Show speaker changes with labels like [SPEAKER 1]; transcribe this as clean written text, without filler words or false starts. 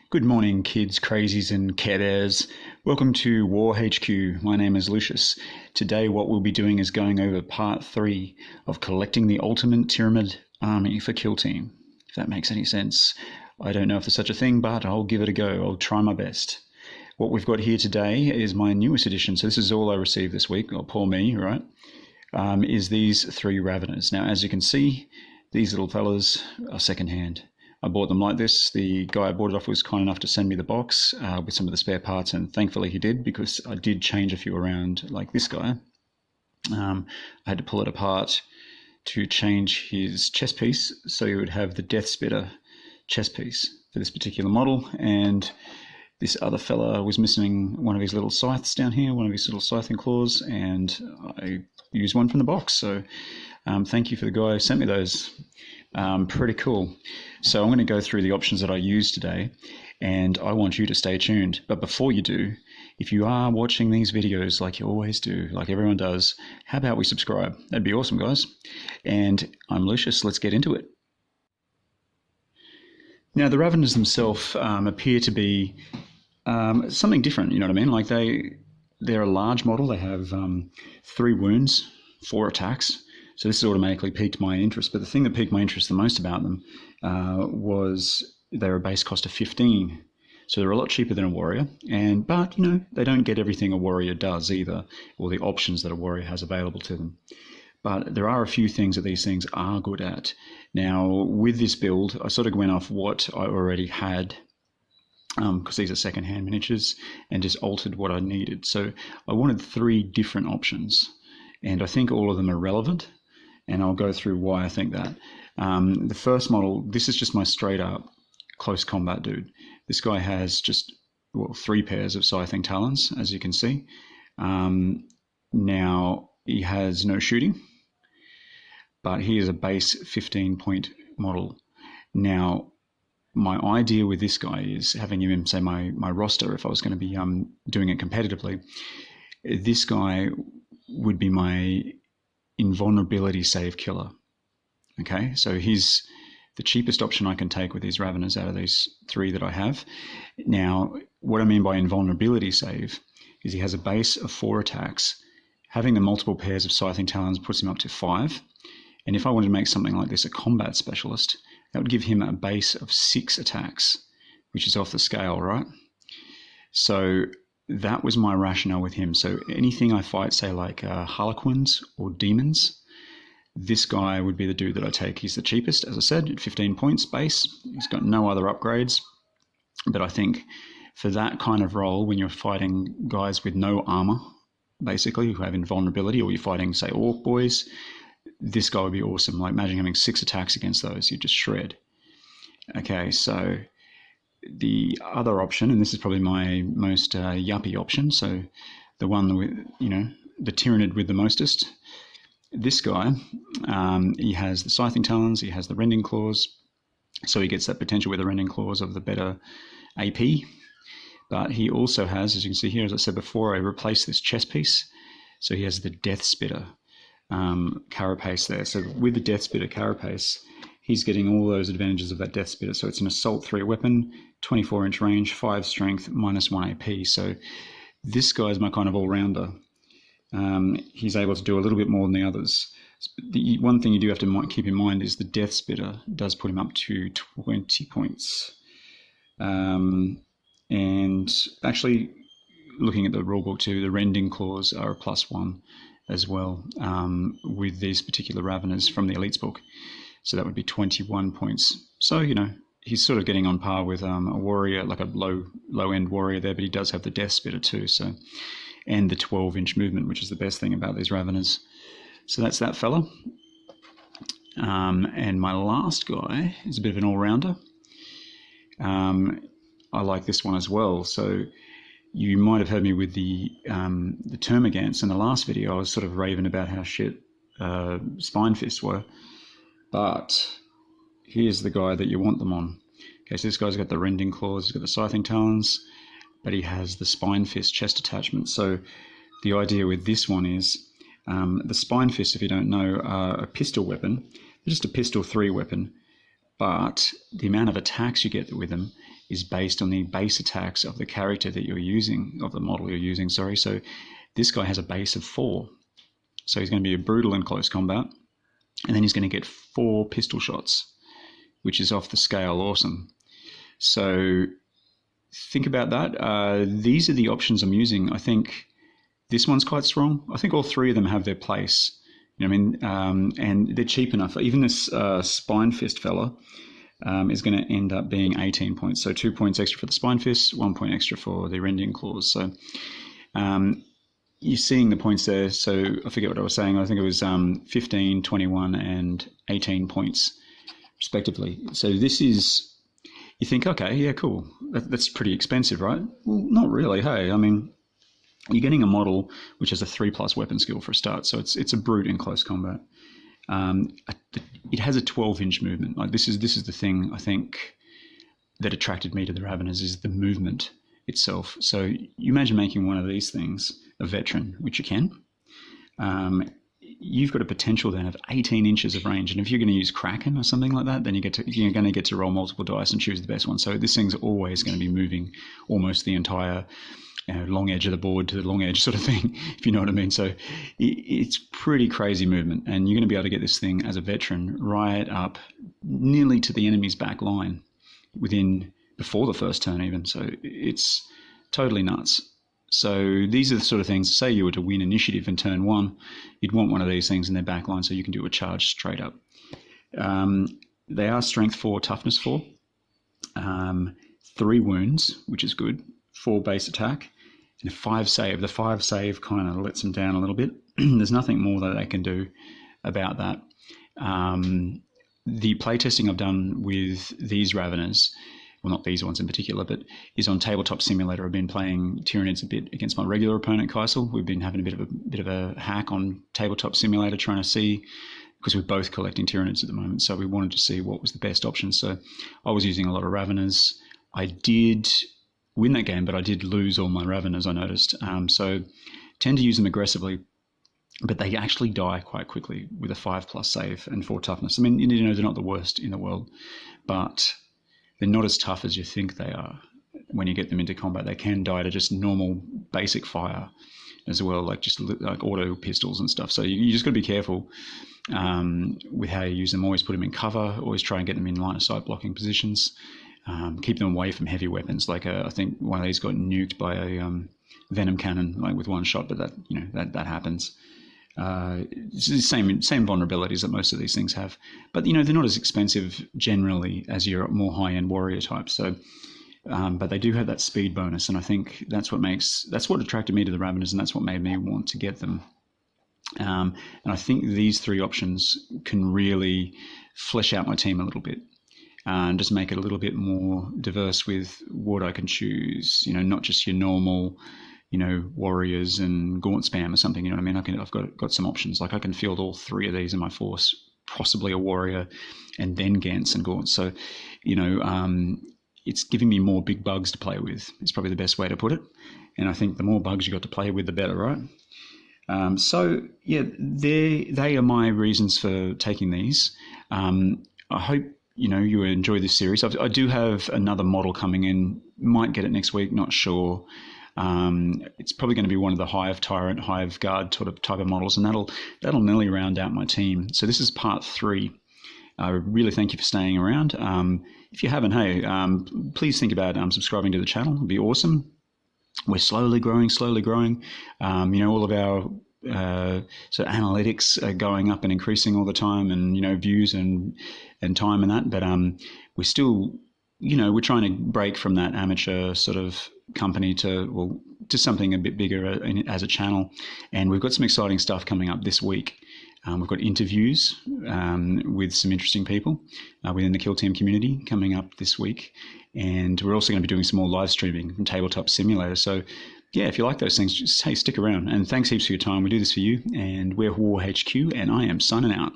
[SPEAKER 1] Good morning, kids, crazies, and care bears. Welcome to War HQ. My name is Lucius. Today, what we'll be doing is going over part 3 of collecting the ultimate Tyranid army for Kill Team. If that makes any sense. I don't know if there's such a thing, but I'll give it a go. I'll try my best. What we've got here today is my newest edition. So this is all I received this week. Oh, poor me, right? Is these 3 Raveners. Now, as you can see, these little fellas are secondhand. I bought them like this. The guy I bought it off was kind enough to send me the box with some of the spare parts, and thankfully he did, because I did change a few around, like this guy. I had to pull it apart to change his chest piece, so he would have the Death Spitter chest piece for this particular model, and this other fella was missing one of his little scythes down here, one of his little scything claws, and I used one from the box. So thank you for the guy who sent me those. Pretty cool. So I'm going to go through the options that I use today, and I want you to stay tuned. But before you do, if you are watching these videos like you always do, like everyone does, how about we subscribe? That'd be awesome, guys. And I'm Lucius. Let's get into it. Now, the Raveners themselves appear to be something different, you know what I mean? Like they're a large model. They have 3 wounds, 4 attacks. So this has automatically piqued my interest. But the thing that piqued my interest the most about them was they're a base cost of 15. So they're a lot cheaper than a warrior. But, you know, they don't get everything a warrior does either, or the options that a warrior has available to them. But there are a few things that these things are good at. Now, with this build, I sort of went off what I already had, because these are second-hand miniatures, and just altered what I needed. So I wanted 3 different options, and I think all of them are relevant. And I'll go through why I think that. The first model, this is just my straight up close combat dude. This guy has just 3 pairs of scything talons, as you can see. Now, he has no shooting, but he is a base 15-point model. Now, my idea with this guy is having him in, say, my roster, if I was going to be doing it competitively. This guy would be my invulnerability save killer. Okay, so he's the cheapest option I can take with these Raveners out of these 3 that I have. Now, what I mean by invulnerability save is he has a base of 4 attacks. Having the multiple pairs of scything talons puts him up to 5. And if I wanted to make something like this a combat specialist, that would give him a base of 6 attacks, which is off the scale, right? So that was my rationale with him. So anything I fight, say like Harlequins or Demons, this guy would be the dude that I take. He's the cheapest, as I said, at 15 points base. He's got no other upgrades. But I think for that kind of role, when you're fighting guys with no armor, basically, who have invulnerability, or you're fighting, say, Orc boys, this guy would be awesome. Like, imagine having 6 attacks against those. You just shred. Okay, so the other option, and this is probably my most yuppie option, so the one with, you know, the Tyranid with the mostest. This guy, he has the scything talons, he has the rending claws, so he gets that potential with the rending claws of the better AP. But he also has, as you can see here, as I said before, I replaced this chest piece, so he has the Death Spitter carapace there. So with the Death Spitter carapace, he's getting all those advantages of that Death Spitter. So it's an Assault 3 weapon, 24-inch range, 5 strength, -1 AP. So this guy is my kind of all-rounder. He's able to do a little bit more than the others. The one thing you do have to keep in mind is the Death Spitter does put him up to 20 points. And actually, looking at the rulebook too, the rending claws are a +1 as well with these particular Raveners from the Elites book. So that would be 21 points. So, you know, he's sort of getting on par with a warrior, like a low-end warrior there, but he does have the Death Spitter too, so, and the 12-inch movement, which is the best thing about these Raveners. So that's that fella. And my last guy is a bit of an all-rounder. I like this one as well. So you might have heard me with the Termagants in the last video. I was sort of raving about how shit Spine Fists were. But here's the guy that you want them on. Okay, so this guy's got the rending claws, he's got the scything talons, but he has the Spine Fist chest attachment. So the idea with this one is the Spine Fists, if you don't know, are a pistol weapon. They're just a pistol 3 weapon, but the amount of attacks you get with them is based on the base attacks of the character that you're using, of the model you're using, sorry. So this guy has a base of 4. So he's going to be a brutal in close combat. And then he's going to get 4 pistol shots, which is off the scale awesome. So think about that. These are the options I'm using. I think this one's quite strong. I think all 3 of them have their place. You know what I mean? And they're cheap enough. Even this Spine Fist fella is going to end up being 18 points. So 2 points extra for the Spine Fist, 1 point extra for the Rending Claws. So you're seeing the points there. So I forget what I was saying. I think it was 15, 21, and 18 points, respectively. So this is, you think, okay, yeah, cool. That's pretty expensive, right? Well, not really. Hey, I mean, you're getting a model which has a 3+ weapon skill for a start. So it's a brute in close combat. It has a 12-inch movement. Like this is the thing I think that attracted me to the Raveners, is the movement itself. So you imagine making one of these things a veteran, which you can. You've got a potential then of 18 inches of range, and if you're going to use Kraken or something like that, then you're going to get to roll multiple dice and choose the best one. So this thing's always going to be moving almost the entire long edge of the board to the long edge sort of thing, if you know what I mean. So it's pretty crazy movement, and you're going to be able to get this thing as a veteran right up nearly to the enemy's back line before the first turn even. So it's totally nuts. So these are the sort of things, say you were to win initiative in turn 1, you'd want one of these things in their back line so you can do a charge straight up. They are strength 4, toughness 4, 3 wounds, which is good, 4 base attack, and a 5 save. The 5 save kind of lets them down a little bit. There's nothing more that they can do about that. The playtesting I've done with these Raveners, well, not these ones in particular, but is on Tabletop Simulator. I've been playing Tyranids a bit against my regular opponent, Kaisel. We've been having a bit of a hack on Tabletop Simulator, trying to see, because we're both collecting Tyranids at the moment, so we wanted to see what was the best option. So I was using a lot of Raveners. I did win that game, but I did lose all my Raveners, I noticed. So tend to use them aggressively, but they actually die quite quickly with a 5+ save and 4 toughness. I mean, you know, they're not the worst in the world, but they're not as tough as you think they are when you get them into combat. They can die to just normal basic fire as well, like just like auto pistols and stuff. So you just got to be careful with how you use them. Always put them in cover. Always try and get them in line of sight blocking positions. Keep them away from heavy weapons. Like I think one of these got nuked by a venom cannon, like with 1 shot. But that happens. It's the same vulnerabilities that most of these things have, but they're not as expensive generally as your more high-end warrior type. So, but they do have that speed bonus, and I think that's what attracted me to the Raveners, and that's what made me want to get them. And I think these 3 options can really flesh out my team a little bit, and just make it a little bit more diverse with what I can choose. Not just your normal warriors and gaunt spam or something. I've got some options. Like I can field all 3 of these in my force, possibly a warrior, and then Gants and gaunts. So, it's giving me more big bugs to play with. It's probably the best way to put it. And I think the more bugs you got to play with, the better, right? So yeah, they are my reasons for taking these. I hope you enjoy this series. I do have another model coming in. Might get it next week. Not sure. It's probably going to be one of the Hive Tyrant, Hive Guard type of models, and that'll nearly round out my team. So this is part 3. I really thank you for staying around. If you haven't, hey, please think about subscribing to the channel. It'd be awesome. We're slowly growing. All of our sort of analytics are going up and increasing all the time, and views and time and that. But we're still, we're trying to break from that amateur sort of company to something a bit bigger as a channel. And we've got some exciting stuff coming up this week. We've got interviews with some interesting people within the Kill Team community coming up this week. And we're also going to be doing some more live streaming from Tabletop Simulator. So yeah, if you like those things, just, hey, stick around. And thanks heaps for your time. We do this for you. And we're War HQ, and I am signing out.